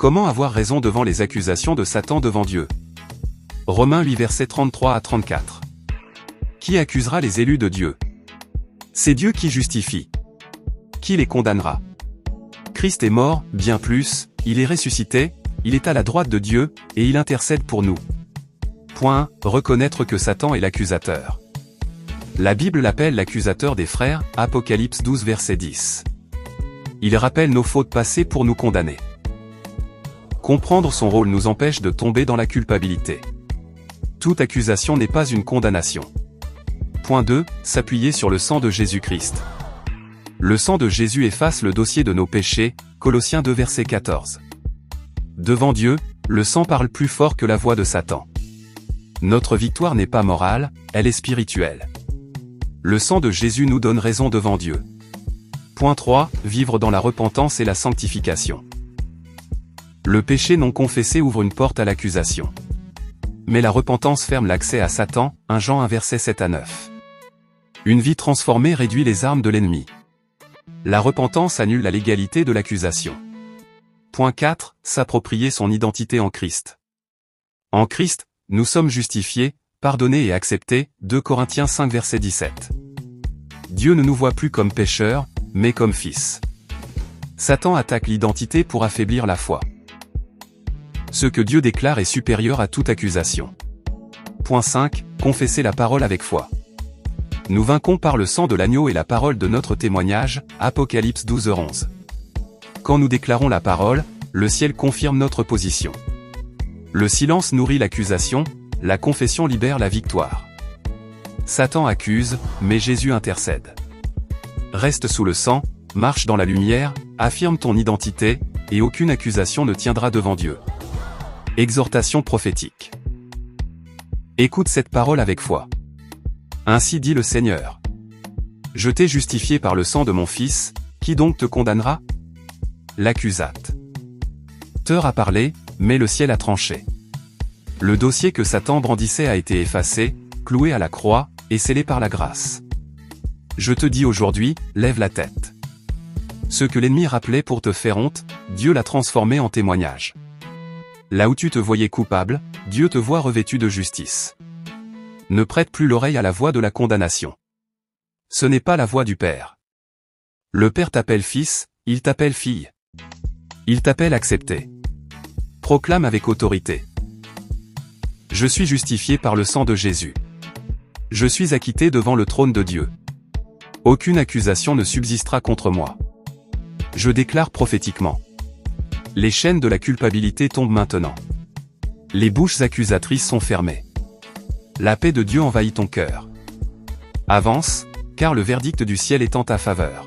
Comment avoir raison devant les accusations de Satan devant Dieu? Romains 8 versets 33 à 34. Qui accusera les élus de Dieu? C'est Dieu qui justifie. Qui les condamnera? Christ est mort, bien plus, il est ressuscité, il est à la droite de Dieu, et il intercède pour nous. Point. Reconnaître que Satan est l'accusateur. La Bible l'appelle l'accusateur des frères, Apocalypse 12 verset 10. Il rappelle nos fautes passées pour nous condamner. Comprendre son rôle nous empêche de tomber dans la culpabilité. Toute accusation n'est pas une condamnation. Point 2. S'appuyer sur le sang de Jésus-Christ. Le sang de Jésus efface le dossier de nos péchés, Colossiens 2 verset 14. Devant Dieu, le sang parle plus fort que la voix de Satan. Notre victoire n'est pas morale, elle est spirituelle. Le sang de Jésus nous donne raison devant Dieu. Point 3. Vivre dans la repentance et la sanctification. Le péché non confessé ouvre une porte à l'accusation. Mais la repentance ferme l'accès à Satan, 1 Jean 1 verset 7 à 9. Une vie transformée réduit les armes de l'ennemi. La repentance annule la légalité de l'accusation. Point 4. S'approprier son identité en Christ. En Christ, nous sommes justifiés, pardonnés et acceptés, 2 Corinthiens 5 verset 17. Dieu ne nous voit plus comme pécheurs, mais comme fils. Satan attaque l'identité pour affaiblir la foi. Ce que Dieu déclare est supérieur à toute accusation. Point 5. Confesser la parole avec foi. Nous vainquons par le sang de l'agneau et la parole de notre témoignage, Apocalypse 12:11. Quand nous déclarons la parole, le ciel confirme notre position. Le silence nourrit l'accusation, la confession libère la victoire. Satan accuse, mais Jésus intercède. Reste sous le sang, marche dans la lumière, affirme ton identité, et aucune accusation ne tiendra devant Dieu. Exhortation prophétique. Écoute cette parole avec foi. Ainsi dit le Seigneur. Je t'ai justifié par le sang de mon Fils, qui donc te condamnera? L'accusate. Teur a parlé, mais le ciel a tranché. Le dossier que Satan brandissait a été effacé, cloué à la croix, et scellé par la grâce. Je te dis aujourd'hui, lève la tête. Ce que l'ennemi rappelait pour te faire honte, Dieu l'a transformé en témoignage. Là où tu te voyais coupable, Dieu te voit revêtu de justice. Ne prête plus l'oreille à la voix de la condamnation. Ce n'est pas la voix du Père. Le Père t'appelle fils, il t'appelle fille. Il t'appelle accepté. Proclame avec autorité. Je suis justifié par le sang de Jésus. Je suis acquitté devant le trône de Dieu. Aucune accusation ne subsistera contre moi. Je déclare prophétiquement. Les chaînes de la culpabilité tombent maintenant. Les bouches accusatrices sont fermées. La paix de Dieu envahit ton cœur. Avance, car le verdict du ciel est en ta faveur.